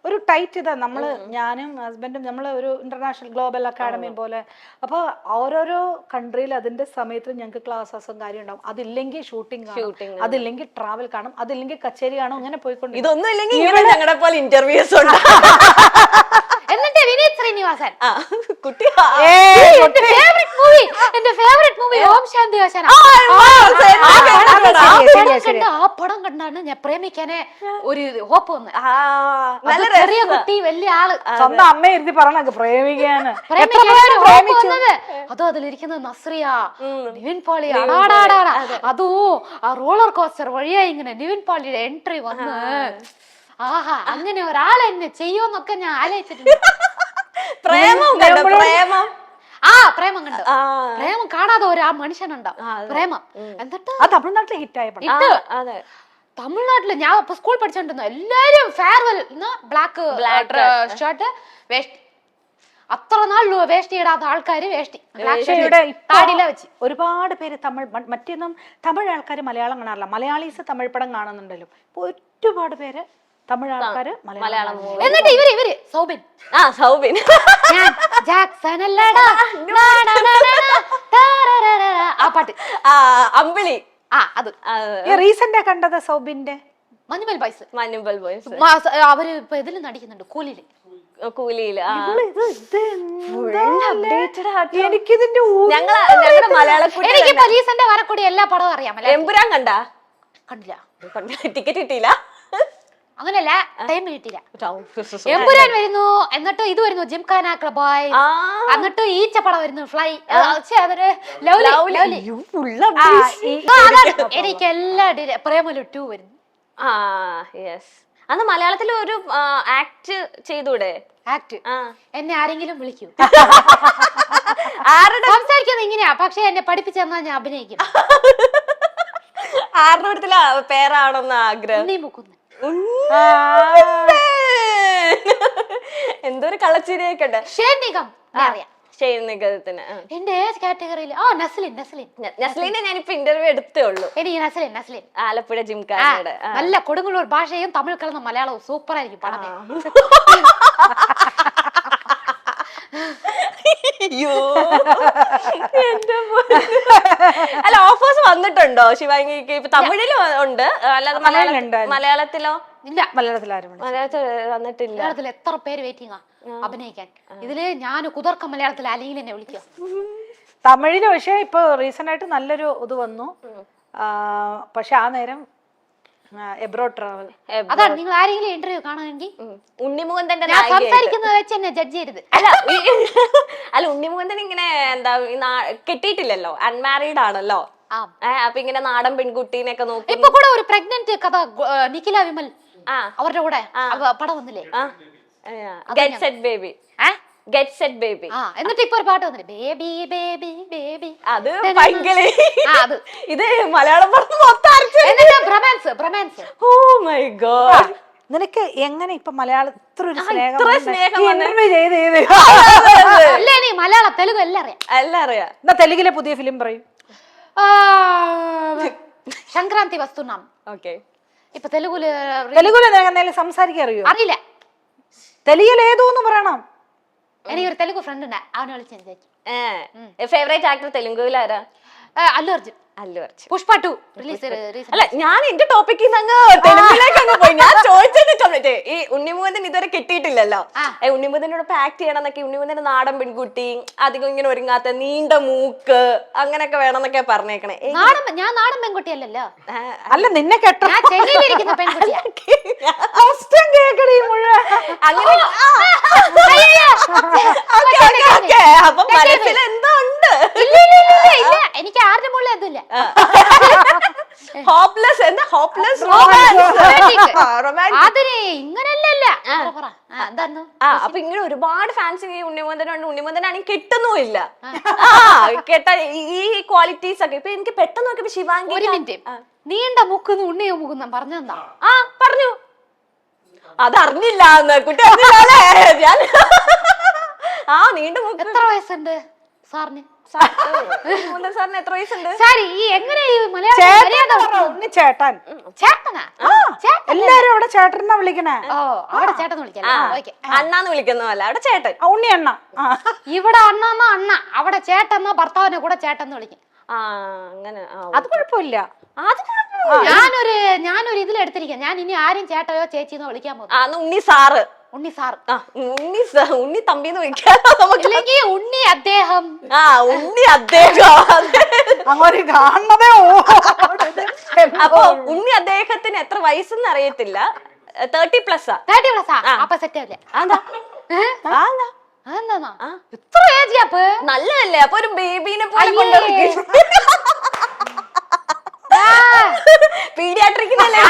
ഒരു ടൈറ്റ് ഇതാ, നമ്മള് ഞാനും ഹസ്ബൻഡും നമ്മള് ഒരു ഇന്റർനാഷണൽ ഗ്ലോബൽ അക്കാഡമി പോലെ. അപ്പൊ ഓരോരോ കൺട്രിയിൽ അതിന്റെ സമയത്ത് ഞങ്ങൾക്ക് ക്ലാസ്സും കാര്യം ഉണ്ടാവും. അതില്ലെങ്കിൽ ഷൂട്ടിംഗ് കാണും, അതില്ലെങ്കിൽ ട്രാവൽ കാണും, അതില്ലെങ്കിൽ കച്ചേരി കാണും. അങ്ങനെ പോയിക്കൊണ്ട് ഇതൊന്നും ഇല്ലെങ്കിൽ ഞങ്ങളുടെ പോലെ ഇന്റർവ്യൂസ് ഉണ്ട്. എന്നിട്ട് വിനീത് ശ്രീനിവാസൻ കുട്ടി എന്റെ ഫേവറേറ്റ് മൂവി ഓം ശാന്തി ഓശാന. ആ പടം കണ്ടാണ് ഞാൻ പ്രേമിക്കാനെ ഒരു ഹോപ്പ് വന്ന്. ചെറിയ കുട്ടി വലിയ ആള് സ്വന്തം അമ്മ ഇരുത്തി പറഞ്ഞ പ്രേമിക്കാന്. അതോ അതിലിരിക്കുന്നത് നസ്രിയ, നിവിൻ പോളി. അടാടാടാ അതോ ആ റോളർ കോസ്റ്റർ വഴിയായി ഇങ്ങനെ നിവിൻ പോളിയുടെ എൻട്രി വന്ന് ആഹാ അങ്ങനെ ഒരാൾ എന്നെ ചെയ്യുമെന്നൊക്കെ ഞാൻ ആലോചിച്ചിട്ടുണ്ട്. പ്രേമം പ്രേമം കണ്ടു. പ്രേമം കാണാതെ ഒരു ആ മനുഷ്യനുണ്ടോ പ്രേമം. എന്നിട്ട് തമിഴ്നാട്ടിലെ ഹിറ്റായ തമിഴ്നാട്ടില് ഞാൻ ഇപ്പൊ സ്കൂൾ പഠിച്ചോണ്ടിരുന്നു എല്ലാരും ഫെയർവെൽ ബ്ലാക്ക് ഷർട്ട് വേഷ്ടി അത്ര നാൾ വേഷ്ടി ഇടാത്ത ആൾക്കാര് വേഷ്ടി താടിയില വെച്ച് ഒരുപാട് പേര് മറ്റൊന്നും തമിഴ് ആൾക്കാർ മലയാളം കാണാറില്ല. മലയാളീസ് തമിഴ് പടം കാണുന്നുണ്ടല്ലോ. ഇപ്പൊ ഒരുപാട് പേര് തമിഴ് ആൾക്കാര് മലയാളം. എന്നിട്ട് ഇവര് സൗബിൻ സൗബിൻ ജാക്സൺ അല്ലടാ ആ പാട്ട് അമ്പിളി അത് റീസെന്റ് കണ്ടത് സൗബിന്റെ മഞ്ഞുമൽ ബോയ്സ് അവര് ഇപ്പൊ ഇതിൽ നടിക്കുന്നുണ്ട് കൂലിയില് എനിക്കിതിന്റെ എനിക്ക് പോലീസിന്റെ വരക്കൂടി എല്ലാ പടവും അറിയാം. എമ്പുരാൻ കണ്ടില്ല, ടിക്കറ്റ് കിട്ടിയില്ല. അങ്ങനല്ല, ടൈം കിട്ടിയില്ല. എമ്പുരാൻ വരുന്നു, എന്നിട്ട് ഇത് വരുന്നു ജിംഖാന ക്ലബായ്, എന്നിട്ട് ഈച്ച പടം വരുന്നു ഫ്ലൈ. എനിക്ക് എല്ലാ പ്രേമലു 2 വരുന്നു. അന്ന് മലയാളത്തിൽ ഒരു ആക്ട് ചെയ്തൂടെ? ആക്ട് എന്നെ ആരെങ്കിലും വിളിക്കൂ. സംസാരിക്കുന്നത് ഇങ്ങനെയാ, പക്ഷെ എന്നെ പഠിപ്പിച്ചെന്നാ ഞാൻ അഭിനയിക്കും. ആരുടെ പേരാണെന്ന് ആഗ്രഹം? എന്തൊരു കളച്ചിരിയൊക്കെ ഉണ്ട്. എന്റെ ഏജ് കാറ്റഗറിയിൽ നസ്ലിനെ ഞാനിപ്പോ ഇന്റർവ്യൂ എടുത്തേ ഉള്ളൂ. എനിക്ക് നസ്ലിൻ ആലപ്പുഴ ജിംഖാനയുടെ നല്ല കൊടുങ്ങല്ലൂർ ഭാഷയും തമിഴ് കലർന്ന മലയാളവും സൂപ്പർ ആയിരിക്കും പടം. അല്ല, ഓഫേഴ്സ് വന്നിട്ടുണ്ടോ ശിവാംഗിക്ക്? ഇപ്പൊ തമിഴിലും ഉണ്ട്, അല്ലാതെ മലയാളത്തിലോ? ഇല്ല, മലയാളത്തിൽ വന്നിട്ടില്ല. മലയാളത്തിൽ എത്ര പേര് വെയിറ്റിംഗാ അഭിനയിക്കാൻ. ഇതില് ഞാൻ കുതിർക്ക മലയാളത്തിൽ അല്ലെങ്കിൽ എന്നെ വിളിക്കുക. തമിഴില് പക്ഷെ ഇപ്പൊ റീസെന്റ് ആയിട്ട് നല്ലൊരു ഇത് വന്നു. പക്ഷെ ആ നേരം എബ്രോഡ് ട്രാവൽ. അതാണ്, നിങ്ങൾ ആരെങ്കിലും ഇന്റർവ്യൂ കാണുമെങ്കിൽ ഉണ്ണിമുകുന്ദന്റെ സംസാരിക്കുന്നത് വെച്ച് എന്നെ ജഡ്ജ് ചെയ്യരുത്. അല്ല, ഉണ്ണിമുകുന്ദൻ ഇങ്ങനെ എന്താ കെട്ടിയിട്ടില്ലല്ലോ, അൺമാരീഡ് ആണല്ലോ. അപ്പൊ ഇങ്ങനെ നാടൻ പെൺകുട്ടീനെയൊക്കെ നോക്കി. ഇപ്പൊ കൂടെ ഒരു പ്രഗ്നന്റ് കഥ നിഖില വിമൽ അവരുടെ കൂടെ പടം വന്നില്ലേ? Get set baby. Get set baby. എന്നിട്ട് ഇപ്പൊ ഒരു പാട്ട് വന്നില്ലേ, ബേബി ബേബി ബേബി. അത് ഭയങ്കര ഇത് Malayalam bromance. Oh my god. നിനക്ക് എങ്ങനെ ഇപ്പൊ മലയാളം ഇത്ര ഒരു സ്നേഹം മലയാള തെലുഗു എല്ലാം അറിയാം. എന്നാ തെലുങ്കിലെ പുതിയ ഫിലിം പറയും. സംക്രാന്തി വസ്തുനാം. ഇപ്പൊ തെലുഗുല് സംസാരിക്കാൻ അറിയോ? അറിയില്ല. തെലുങ്കിൽ ഏതോന്ന് പറയണം. എനിക്കൊരു തെലുഗു ഫ്രണ്ട് ഉണ്ട്, അവനെ വിളിച്ചു. ഫേവറേറ്റ് ആക്ടർ തെലുങ്കുവിൽ ആരാ? അല്ലു അർജുൻ. പുഷ്പ 2 റിലീസ്. അല്ല, ഞാൻ എന്റെ ടോപ്പിക്കിൽ നിന്ന് തെലുങ്കിലേക്ക് പോയി. ഞാൻ ചോദിച്ചത് ഈ ഉണ്ണിമുകുന്ദൻ ഇതുവരെ കിട്ടിയിട്ടില്ലല്ലോ. ഉണ്ണിമുകുന്ദനോട് ആക്ട് ചെയ്യണം എന്നൊക്കെ. ഉണ്ണിമുകുന്ദന്റെ നാടൻ പെൺകുട്ടി, അധികം ഇങ്ങനെ ഒരുങ്ങാത്ത, നീണ്ട മൂക്ക്, അങ്ങനെയൊക്കെ വേണം എന്നൊക്കെ പറഞ്ഞേക്കണേ. ഞാൻ നാടൻ പെൺകുട്ടിയല്ലോ. അല്ല, നിന്നെ കേട്ടോ പെൺകുട്ടിയാ. അപ്പൊ മനസ്സിൽ എന്തോ ഉണ്ട്. എനിക്ക് ആരുടെ മുകളിൽ അതില്ല. ഹോപ്പ്ലെസ് എന്താ? ഹോപ്പ്ലെസ് അതിന് ഇങ്ങനല്ലല്ല. അപ്പൊ ഇങ്ങനെ ഒരുപാട് ഫാൻസ് ഈ ഉണ്ണിമുകുന്ദനുണ്ട്. ഉണ്ണിമുകുന്ദനാണെങ്കിൽ കിട്ടുന്നുമില്ല. കേട്ട ഈ ക്വാളിറ്റീസ് ഒക്കെ ഇപ്പൊ എനിക്ക് പെട്ടെന്ന് നോക്കിയപ്പോ ശിവാംഗി. ഒരു മിനിറ്റ്, നീണ്ട മുക്കുന്നു ഉണ്ണിയോ മുക്കുന്ന പറഞ്ഞെന്താ? പറഞ്ഞു. അതറിഞ്ഞില്ല കുട്ടി, ഞാൻ നീണ്ട മുക്ക്. എത്ര വയസ്സുണ്ട് സാറിന്? സാറിന് എത്ര വയസ്സുണ്ട്? സാരി എങ്ങനെ ചേട്ടൻ? ചേട്ടനാ? എല്ലാരും അവിടെ ചേട്ടനാ വിളിക്കണേ. അവിടെ ചേട്ടൻ വിളിക്കാം. അണ്ണാന്ന് വിളിക്കുന്ന പോലെ അവിടെ ചേട്ടൻ. ഉണ്ണി അണ്ണ. ഇവിടെ അണ്ണാന്നാ അണ്ണ, അവിടെ ചേട്ടന്നാ ഭർത്താവിനെ കൂടെ ചേട്ടന്ന് വിളിക്കും. അങ്ങനെ. അത് കുഴപ്പമില്ല. ഞാനൊരു ഇതിലെടുത്തിരിക്കാം. ഞാൻ ഇനി ആരും ചേട്ടയോ ചേച്ചിന്നോ വിളിക്കാൻ പോകും. ഉണ്ണി സാറ്. ഉണ്ണി തമ്പിന്ന് വിളിക്കാം. ഉണ്ണി അദ്ദേഹം. ഉണ്ണി അദ്ദേഹം അങ്ങനെ കാണണതേ. അപ്പൊ ഉണ്ണി അദ്ദേഹത്തിന് എത്ര വയസ്സെന്ന് അറിയത്തില്ല. 30+. അപ്പൊ സെറ്റ് ആവില്ല. ഇത്ര ഏജ് ഗ്യാപ്പ് നല്ലതല്ലേ? അപ്പൊ ഒരു ബേബിനെ പോലെ കൊണ്ടുവരും. പീഡിയാട്രിക്കിനല്ലേ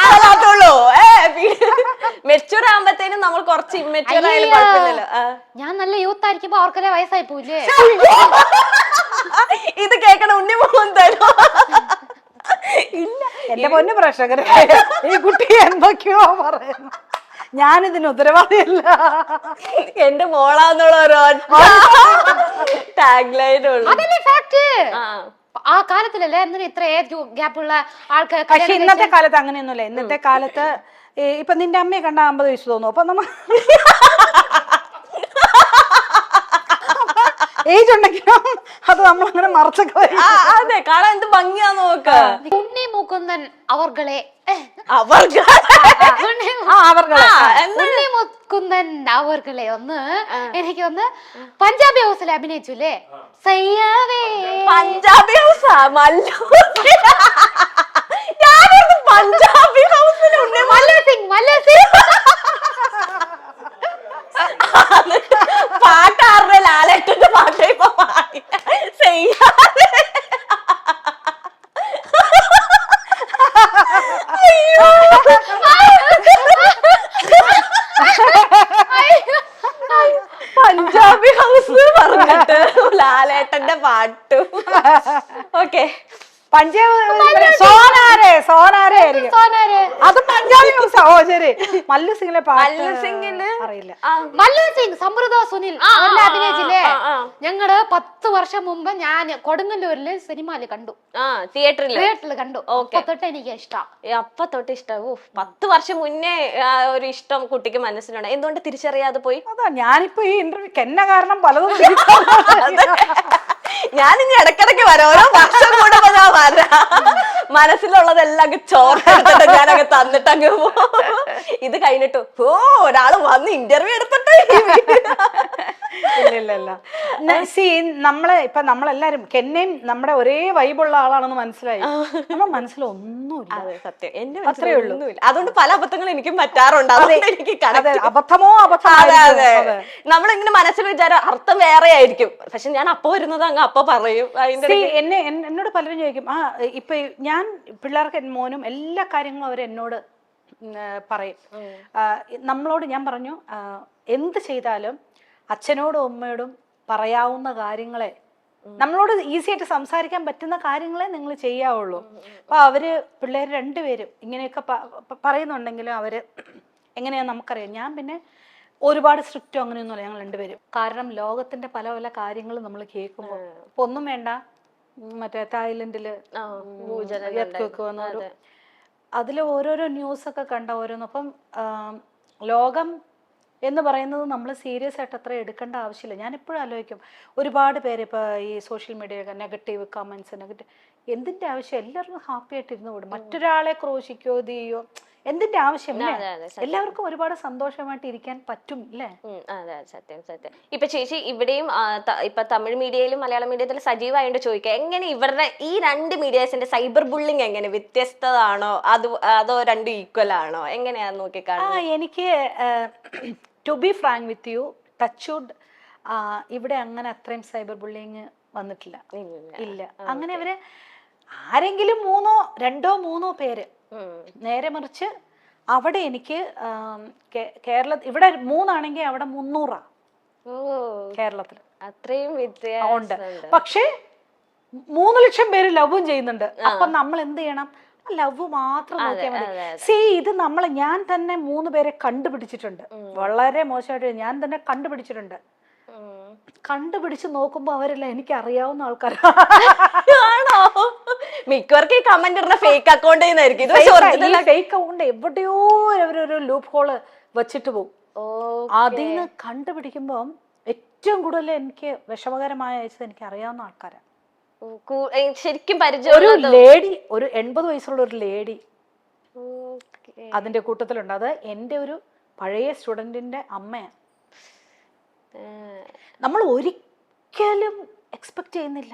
മെച്ചൂർ ആകുമ്പത്തേനും നമ്മൾ കുറച്ച് ഇമ്മെച്ചൂർ ആയാലും കുഴപ്പമില്ലല്ലോ. ഞാൻ നല്ല യൂത്ത് ആയിരിക്കുമ്പോ അവർക്കെല്ലാം വയസ്സായി പോയില്ലേ? ഇത് കേൾക്കണ ഉണ്ണിമുകുന്ദനോ? ഇല്ല, എന്റെ പൊന്നു പ്രേക്ഷകരെ, ഈ കുട്ടി എന്തൊക്കെയോ പറയുന്നു. ഞാനിതിന് ഉത്തരവാദിയല്ല. എന്റെ മോളാന്നുള്ള ഒരു ടാഗ് ലൈൻ ഉള്ളു. അതല്ലേ ഫാക്ട്. ആ കാലത്തിലല്ലേ എന്തിനാ ഇത്ര ഏജ് ഗ്യാപ്പുള്ള ആൾക്കാർ? പക്ഷെ ഇന്നത്തെ കാലത്ത് അങ്ങനെയൊന്നുമില്ല. ഇന്നത്തെ കാലത്ത് ഇപ്പൊ നിന്റെ അമ്മയെ കണ്ട 50 വയസ്സ് തോന്നുന്നു. അപ്പൊ നമ്മ ഏജ് ഉണ്ടെങ്കിലും അത് നമ്മളങ്ങനെ മറച്ചൊക്കെ. അതെ, കാണാൻ എന്ത് ഭംഗിയാന്ന് നോക്ക. ഉണ്ണി മുകുന്ദൻ അവർകളെ ഉണ്ണി മുകുന്ദൻ അവർകളെ ഒന്ന് എനിക്ക് ഒന്ന് പഞ്ചാബി ഹൗസിൽ അഭിനയിച്ചുല്ലേ? സയ്യാവേ പഞ്ചാബി ഹൗസാ? പഞ്ചാബി ഹൗസിൽ പാട്ടാറുടെ ലാലേട്ടന്റെ പാട്ട് ഇപ്പൊ പഞ്ചാബി ഹൗസ് പറഞ്ഞിട്ട് ലാലേട്ടന്റെ പാട്ടു. ഓക്കെ, അത് പഞ്ചാബി ഹൗസാ. ഓ ശരി. മല്ലു സിംഗിലെ പാട്ട് അറിയില്ല. മല്ലു സിംഗ്, സമൃദ്ധ സുനിൽ അഭിനയിച്ചില്ലേ? ഞങ്ങള് 10 വർഷം മുമ്പ് ഞാൻ കൊടുങ്ങല്ലൂരില് സിനിമയില് കണ്ടു. തിയേറ്ററിൽ കണ്ടു. അപ്പൊ തൊട്ട് എനിക്ക് ഇഷ്ടം. അപ്പൊ തൊട്ട് ഇഷ്ടം. 10 വർഷം മുന്നേ ഒരു ഇഷ്ടം കുട്ടിക്ക് മനസ്സിലുണ്ട്. എന്തുകൊണ്ട് തിരിച്ചറിയാതെ പോയി? അതാ ഞാനിപ്പോ ഈ ഇന്റർവ്യൂക്ക് എന്നെ കാരണം പലതും ഞാനിനി ഇടക്കിടക്ക് വരാം. ഓരോ വർഷം കൂടുമ്പോ ഞാൻ വരാം. മനസ്സിലുള്ളതെല്ലാം ചോർത്തിട്ട് ഞാനങ്ങ് തന്നിട്ട് അങ്ങ് പോകും. ഇത് കഴിഞ്ഞിട്ട് ഒരാള് വന്ന് ഇന്റർവ്യൂ എടുത്തിട്ട് ഇല്ല. നമ്മളെല്ലാരും കെന്നയും നമ്മുടെ ഒരേ വൈബുള്ള ആളാണെന്ന് മനസ്സിലായി. നമ്മുടെ മനസ്സിലൊന്നുമില്ല. സത്യം, എന്റെ അത്രേ ഉള്ളൂ. അതുകൊണ്ട് പല അബദ്ധങ്ങളും എനിക്കും പറ്റാറുണ്ട്. എനിക്ക് അബദ്ധമോ നമ്മളിങ്ങനെ മനസ്സിൽ വിചാരം അർത്ഥം വേറെ ആയിരിക്കും. പക്ഷെ ഞാൻ അപ്പൊ വരുന്നത് അങ്ങ് അപ്പൊ പറയും. എന്നോട് പലരും ചോദിക്കും, ഇപ്പൊ ഞാൻ പിള്ളേർക്ക് മോനും എല്ലാ കാര്യങ്ങളും അവരെന്നോട് പറയും. നമ്മളോട് ഞാൻ പറഞ്ഞു, എന്ത് ചെയ്താലും അച്ഛനോടും അമ്മയോടും പറയാവുന്ന കാര്യങ്ങളെ, നമ്മളോട് ഈസി ആയിട്ട് സംസാരിക്കാൻ പറ്റുന്ന കാര്യങ്ങളെ നിങ്ങൾ ചെയ്യാവുള്ളൂ. അപ്പൊ അവര് പിള്ളേർ രണ്ടുപേരും ഇങ്ങനെയൊക്കെ പറയുന്നുണ്ടെങ്കിലും അവര് എങ്ങനെയാന്ന് നമുക്കറിയാം. ഞാൻ പിന്നെ ഒരുപാട് സ്ട്രിക്റ്റോ അങ്ങനെയൊന്നുമല്ല ഞങ്ങൾ രണ്ടുപേരും. കാരണം ലോകത്തിന്റെ പല പല കാര്യങ്ങളും നമ്മൾ കേൾക്കുമ്പോൾ ഇപ്പൊ ഒന്നും വേണ്ട, മറ്റേ തായ്ലൻഡില് വന്നു, അതില് ഓരോരോ ന്യൂസൊക്കെ കണ്ട ഓരോന്ന്. അപ്പം ലോകം എന്ന് പറയുന്നത് നമ്മൾ സീരിയസ് ആയിട്ട് അത്ര എടുക്കേണ്ട ആവശ്യമില്ല. ഞാൻ എപ്പോഴും ആലോചിക്കും, ഒരുപാട് പേര് ഇപ്പോൾ ഈ സോഷ്യൽ മീഡിയ നെഗറ്റീവ് കമൻസ്, എന്തിൻ്റെ ആവശ്യം? എല്ലാവർക്കും ഹാപ്പി ആയിട്ട് ഇരുന്ന് കൂടും. മറ്റൊരാളെ ക്രോശിക്കോ ചെയ്യോ, എന്തിന്റെ ആവശ്യം? എല്ലാവർക്കും ഒരുപാട് സന്തോഷമായിട്ട് ഇരിക്കാൻ പറ്റും അല്ലേ? അതെ, സത്യം. ഇപ്പൊ ചേച്ചി ഇവിടെയും ഇപ്പൊ തമിഴ് മീഡിയയിലും മലയാളം മീഡിയത്തിലും സജീവമായിട്ട് ചോദിക്കുക, എങ്ങനെ ഇവരുടെ ഈ രണ്ട് മീഡിയസിന്റെ സൈബർ ബുള്ളിങ് എങ്ങനെ വ്യത്യസ്തതാണോ അതോ രണ്ടും ഈക്വൽ ആണോ? എങ്ങനെയാന്ന് നോക്കിക്കാണുന്നത്? എനിക്ക് to be frank with you, touch wood, ഇവിടെ അങ്ങനെ അത്രയും സൈബർ ബുള്ളിങ് വന്നിട്ടില്ല. ഇല്ല. അങ്ങനെ ഇവര് ആരെങ്കിലും രണ്ടോ മൂന്നോ പേര്, നേരെ മറിച്ച് അവിടെ എനിക്ക് ഇവിടെ 3 ആണെങ്കിൽ അവിടെ 300 കേരളത്തിൽ. അത്രയും ഉണ്ട്. പക്ഷെ 3 ലക്ഷം പേര് ലവും ചെയ്യുന്നുണ്ട്. അപ്പൊ നമ്മൾ എന്ത് ചെയ്യണം? ലവ് മാത്രം നോക്കിയാൽ മതി. ഇത് ഞാൻ തന്നെ 3 പേരെ കണ്ടുപിടിച്ചിട്ടുണ്ട്. വളരെ മോശമായിട്ട് ഞാൻ തന്നെ കണ്ടുപിടിച്ചിട്ടുണ്ട്. കണ്ടുപിടിച്ച് നോക്കുമ്പോ അവരെല്ലാം എനിക്ക് അറിയാവുന്ന ആൾക്കാരാണോ? മിക്കവർക്കും ഈ കമന്റ് ഇടുന്ന ഫേക്ക് അക്കൗണ്ട് ഫേക്ക് അക്കൗണ്ട് എവിടെയോ അവരൊരു ലൂപ്പ് ഹോള് വെച്ചിട്ട് പോകും. അതിന്ന് കണ്ടുപിടിക്കുമ്പോ ഏറ്റവും കൂടുതൽ എനിക്ക് വിഷമകരമായ അയച്ചത് എനിക്ക് അറിയാവുന്ന ആൾക്കാരാണ്. ശരിക്കും പരിചയം ഒരു ലേഡി, ഒരു 80 വയസ്സുള്ള ഒരു ലേഡി അതിന്റെ കൂട്ടത്തിലുണ്ട്. അത് എൻ്റെ ഒരു പഴയ സ്റ്റുഡന്റിന്റെ അമ്മയാണ്. നമ്മൾ ഒരിക്കലും എക്സ്പെക്ട് ചെയ്യുന്നില്ല,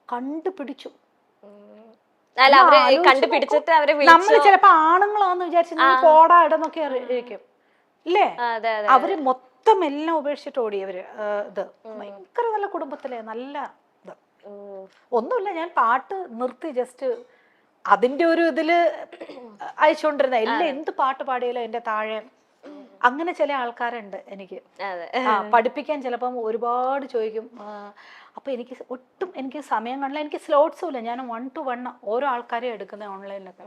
കണ്ടുപിടിച്ചു. നമ്മൾ ചിലപ്പോ ആണുങ്ങളാന്ന് വിചാരിച്ചു പോടാ ഇടന്നൊക്കെ ഇരിക്കും ഇല്ലേ? അവര് മൊത്തം എല്ലാം ഉപേക്ഷിച്ചിട്ട് ഓടിയവര്. ഇത് ഭയങ്കര നല്ല കുടുംബത്തിലെ നല്ല ഇത്. ഒന്നുമില്ല, ഞാൻ പാട്ട് നിർത്തി ജസ്റ്റ് അതിന്റെ ഒരു ഇതില് അയച്ചുകൊണ്ടിരുന്ന എല്ലാം. എന്ത് പാട്ട് പാടിയാലും എന്റെ താഴെ അങ്ങനെ ചില ആൾക്കാരുണ്ട് എനിക്ക്. അതെ. പഠിപ്പിക്കാൻ ചിലപ്പം ഒരുപാട് ചോദിക്കും. അപ്പൊ എനിക്ക് സമയം കാണില്ല, എനിക്ക് സ്ലോട്ട്സും ഇല്ല. ഞാൻ 1 to 1 ഓരോ ആൾക്കാരെ എടുക്കുന്നത് ഓൺലൈനിലൊക്കെ.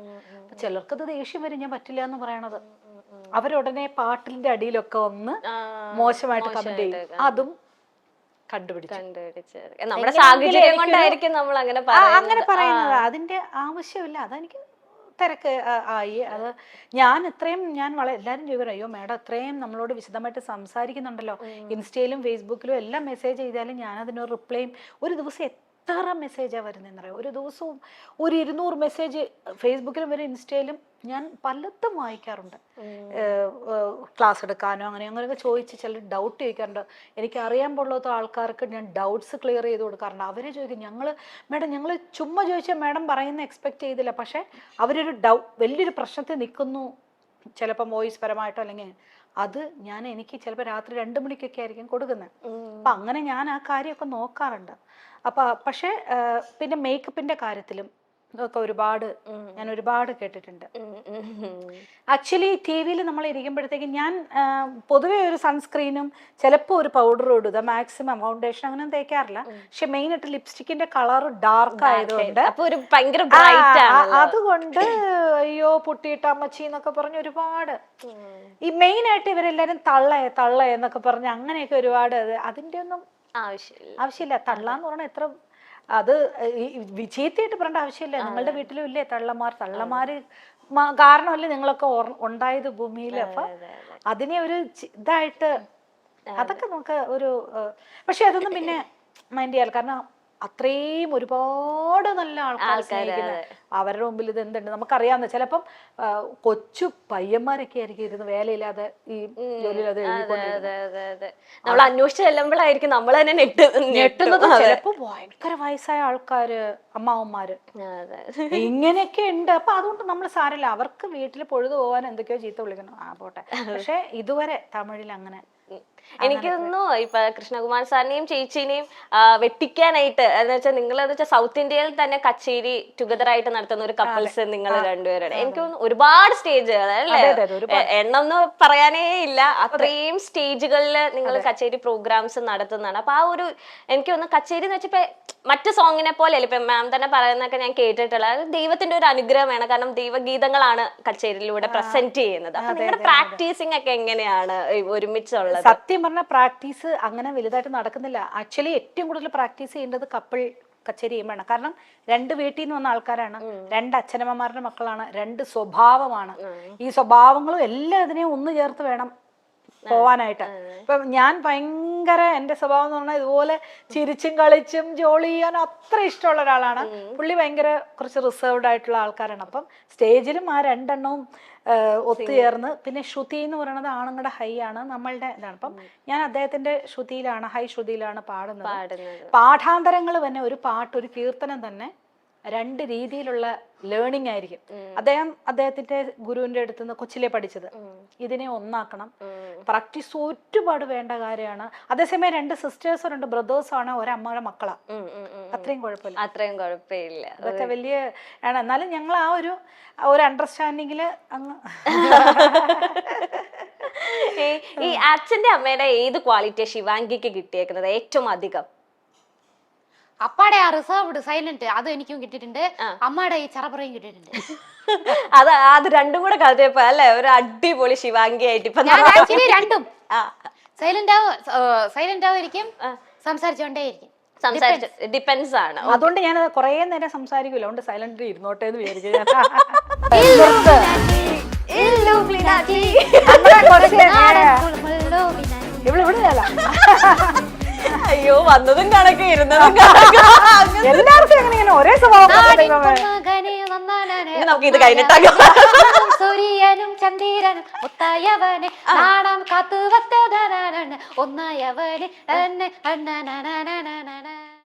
ചിലർക്കത് ദേഷ്യം വരും ഞാൻ പറ്റില്ല എന്ന് പറയണത്. അവരുടനെ പാട്ടിന്റെ അടിയിലൊക്കെ ഒന്ന് മോശമായിട്ട് കമന്റ് ചെയ്യും. അതും കണ്ടുപിടിച്ചു. നമ്മുടെ സാഹചര്യം കൊണ്ടായിരിക്കും നമ്മൾ അങ്ങനെ പറയുന്നത്. അതിന്റെ ആവശ്യമില്ല. അതെനിക്ക് തിരക്ക് ആയി. അത് ഞാൻ എല്ലാവരും ചോദിക്കും, അയ്യോ മാഡം അത്രയും നമ്മളോട് വിശദമായിട്ട് സംസാരിക്കുന്നുണ്ടല്ലോ, ഇൻസ്റ്റയിലും ഫേസ്ബുക്കിലും എല്ലാം മെസ്സേജ് ചെയ്താലും ഞാൻ അതിനൊരു റിപ്ലൈയും. ഒരു ദിവസം എത്ര മെസ്സേജാണ് വരുന്നതെന്നറിയോ? ഒരു ദിവസവും ഒരു 200 മെസ്സേജ് ഫേസ്ബുക്കിലും വരും, ഇൻസ്റ്റയിലും ഞാൻ പലതും വായിക്കാറുണ്ട്. ക്ലാസ് എടുക്കാനോ അങ്ങനെയൊക്കെ ചോദിച്ച് ചിലർ ഡൗട്ട് ചോദിക്കാറുണ്ട്. എനിക്ക് അറിയാൻ പാടില്ലാത്ത ആൾക്കാർക്ക് ഞാൻ ഡൗട്ട്സ് ക്ലിയർ ചെയ്ത് കൊടുക്കാറുണ്ട്. അവരെ ചോദിക്കും, ഞങ്ങൾ ചുമ്മാ ചോദിച്ചാൽ മാഡം പറയുന്ന എക്സ്പെക്ട് ചെയ്തില്ല, പക്ഷേ അവരൊരു വലിയൊരു പ്രശ്നത്തിൽ നിൽക്കുന്നു, ചിലപ്പം വോയിസ് പരമായിട്ടോ അല്ലെങ്കിൽ അത് എനിക്ക് ചിലപ്പോൾ രാത്രി 2 മണിക്കൊക്കെ ആയിരിക്കും കൊടുക്കുന്നത്. അപ്പം അങ്ങനെ ഞാൻ ആ കാര്യമൊക്കെ നോക്കാറുണ്ട്. പക്ഷേ പിന്നെ മേക്കപ്പിന്റെ കാര്യത്തിലും ഒക്കെ ഞാൻ ഒരുപാട് കേട്ടിട്ടുണ്ട്. ആക്ച്വലി ടി വിയിൽ നമ്മൾ ഇരിക്കുമ്പോഴത്തേക്ക് ഞാൻ പൊതുവെ ഒരു സൺസ്ക്രീനും ചിലപ്പോൾ ഒരു പൗഡറും ഇടുക, മാക്സിമം ഫൗണ്ടേഷൻ അങ്ങനെ തേക്കാറില്ല. പക്ഷെ മെയിൻ ആയിട്ട് ലിപ്സ്റ്റിക്കിന്റെ കളർ ഡാർക്ക് ആയതുകൊണ്ട് അതുകൊണ്ട് അയ്യോ പൊട്ടിയിട്ട അമ്മച്ചി എന്നൊക്കെ പറഞ്ഞ് ഒരുപാട് ഈ മെയിൻ ആയിട്ട് ഇവരെല്ലാരും തള്ള എന്നൊക്കെ പറഞ്ഞ് അങ്ങനെയൊക്കെ ഒരുപാട് അതിന്റെ ഒന്നും ആവശ്യമില്ല. തള്ളാന്ന് പറഞ്ഞാൽ എത്ര അത് ചീത്തയായിട്ട് പറയേണ്ട ആവശ്യമില്ല. നിങ്ങളുടെ വീട്ടിലും ഇല്ലേ തള്ളമാര് കാരണമല്ലേ നിങ്ങളൊക്കെ ഉണ്ടായത് ഭൂമിയിൽ. അപ്പൊ അതിനെ ഒരു ഇതായിട്ട് അതൊക്കെ നമുക്ക് ഒരു പക്ഷെ അതൊന്നും പിന്നെ മൈൻഡ് ചെയ്യാൻ, കാരണം അത്രയും ഒരുപാട് നല്ല ആൾക്കാർ അവരുടെ മുമ്പിൽ ഇത് എന്തുണ്ട് നമുക്കറിയാവുന്ന. ചിലപ്പം കൊച്ചു പയ്യന്മാരൊക്കെ ആയിരിക്കും ഇരുന്ന് വേലയില്ലാതെ ഈ ജോലിയില്ലാതെ നമ്മൾ അന്വേഷിച്ച് ചെല്ലുമ്പോഴായിരിക്കും നമ്മൾ തന്നെ ഞെട്ടുന്നത്. ചിലപ്പോ ഭയങ്കര വയസ്സായ ആൾക്കാര്, അമ്മാവന്മാര് ഇങ്ങനെയൊക്കെ ഉണ്ട്. അപ്പൊ അതുകൊണ്ട് നമ്മൾ സാരമില്ല, അവർക്ക് വീട്ടിൽ പൊഴുതു പോകാൻ എന്തൊക്കെയോ ചീത്ത വിളിക്കണം, പോട്ടെ. പക്ഷെ ഇതുവരെ തമിഴിൽ അങ്ങനെ എനിക്ക് തോന്നുന്നു ഇപ്പൊ കൃഷ്ണകുമാർ സാറിനെയും ചേച്ചീനെയും വെട്ടിക്കാനായിട്ട് എന്ന് വെച്ചാൽ നിങ്ങൾ സൗത്ത് ഇന്ത്യയിൽ തന്നെ കച്ചേരി ടുഗദർ ആയിട്ട് നടത്തുന്ന ഒരു കപ്പിൾസ് നിങ്ങൾ രണ്ടുപേരുടെ. എനിക്ക് തോന്നുന്നു ഒരുപാട് സ്റ്റേജുകൾ അല്ലേ, എണ്ണം എന്ന് പറയാനേ ഇല്ല, അത്രയും സ്റ്റേജുകളിൽ നിങ്ങൾ കച്ചേരി പ്രോഗ്രാംസ് നടത്തുന്നതാണ്. അപ്പൊ ആ ഒരു എനിക്ക് തോന്നുന്നു കച്ചേരി എന്ന് വെച്ചപ്പോ മറ്റു സോങ്ങിനെ പോലെ അല്ല, ഇപ്പൊ മാം തന്നെ പറയുന്നതൊക്കെ ഞാൻ കേട്ടിട്ടുള്ള ദൈവത്തിന്റെ ഒരു അനുഗ്രഹമാണ്. കാരണം ദൈവഗീതങ്ങളാണ് കച്ചേരിയിലൂടെ പ്രസന്റ് ചെയ്യുന്നത്. അപ്പൊ നിങ്ങളുടെ പ്രാക്ടീസിങ് ഒക്കെ എങ്ങനെയാണ് ഒരുമിച്ചുള്ളത്? സത്യം പറഞ്ഞാൽ പ്രാക്ടീസ് അങ്ങനെ വലുതായിട്ട് നടക്കുന്നില്ല. ആക്ച്വലി ഏറ്റവും കൂടുതൽ പ്രാക്ടീസ് ചെയ്യേണ്ടത് കപ്പിൾ കച്ചേരി ചെയ്യുമ്പോഴാണ്. കാരണം 2 വീട്ടിൽ നിന്ന് വന്ന ആൾക്കാരാണ്, 2 അച്ഛനമ്മമാരുടെ മക്കളാണ്, 2 സ്വഭാവമാണ്. ഈ സ്വഭാവങ്ങളും എല്ലാം ഇതിനെയും ഒന്ന് ചേർത്ത് വേണം പോവാനായിട്ട്. ഇപ്പൊ ഞാൻ ഭയങ്കര എന്റെ സ്വഭാവം എന്ന് പറഞ്ഞാൽ ഇതുപോലെ ചിരിച്ചും കളിച്ചും ജോളി ചെയ്യാൻ അത്ര ഇഷ്ടമുള്ള ഒരാളാണ്. പുള്ളി ഭയങ്കര കുറച്ച് റിസർവ്ഡ് ആയിട്ടുള്ള ആൾക്കാരാണ്. അപ്പം സ്റ്റേജിലും ആ 2 എണ്ണവും ഒത്തുചേർന്ന്. പിന്നെ ശ്രുതി എന്ന് പറയുന്നത് ആണുങ്ങളുടെ ഹൈ ആണ്, നമ്മളുടെ ഇതാണ്. അപ്പം ഞാൻ അദ്ദേഹത്തിന്റെ ശ്രുതിയിലാണ്, ഹൈ ശ്രുതിയിലാണ് പാടുന്നത്. പാഠാന്തരങ്ങൾ തന്നെ ഒരു പാട്ട്, ഒരു കീർത്തനം തന്നെ 2 രീതിയിലുള്ള ലേണിംഗ് ആയിരിക്കും. അദ്ദേഹത്തിന്റെ ഗുരുവിന്റെ അടുത്ത് നിന്ന് കൊച്ചിലെ പഠിച്ചത്. ഇതിനെ ഒന്നാക്കണം. പ്രാക്ടീസ് ഒരുപാട് വേണ്ട കാര്യമാണ്. അതേസമയം 2 സിസ്റ്റേഴ്സും 2 ബ്രദേഴ്സും ആണ് ഒരമ്മയുടെ മക്കളാ. അത്രയും കുഴപ്പമില്ല. അതൊക്കെ വലിയ ആണ്. എന്നാലും ഞങ്ങൾ ആ ഒരു അണ്ടർസ്റ്റാൻഡിങ്ങില് അങ്ങ് ഈ അച്ഛന്റെ അമ്മയുടെ ഏത് ക്വാളിറ്റിയാ ശിവാംഗിക്ക് കിട്ടിയേക്കുന്നത് ഏറ്റവും അധികം? അപ്പാടെ ആ റിസർവ്ഡ് സൈലന്റ് അത് എനിക്കും കിട്ടിയിട്ടുണ്ട്, അമ്മയുടെ ഈ ചറപറയും കിട്ടിയിട്ടുണ്ട്. അത് രണ്ടും കൂടെ കളിച്ചപ്പോ അല്ലെ ഒരു അടിപൊളി ശിവാംഗി ആയിട്ട് ഇപ്പൊ രണ്ടും സൈലന്റ് ആവുമായിരിക്കും, സംസാരിച്ചോണ്ടേയിരിക്കും. ഡിപ്പെൻസ് ആണ്. അതുകൊണ്ട് ഞാൻ കുറെ നേരം സംസാരിക്കൂല, അതുകൊണ്ട് സൈലന്റ് ഇരുന്നോട്ടെ എന്ന് വിചാരിക്കും. അയ്യോ വന്നതും കണക്ക് ഇരുന്നതും എല്ലാവർക്കും എങ്ങനെ ഒരേ സ്വഭാവം. നമുക്ക് ഇത് കഴിഞ്ഞിട്ടാകും. സൂര്യനും ചന്ദ്രനും ഒത്തായവനെ നാണം കാത്തുവത്തതാണ് ഒന്നായവനെ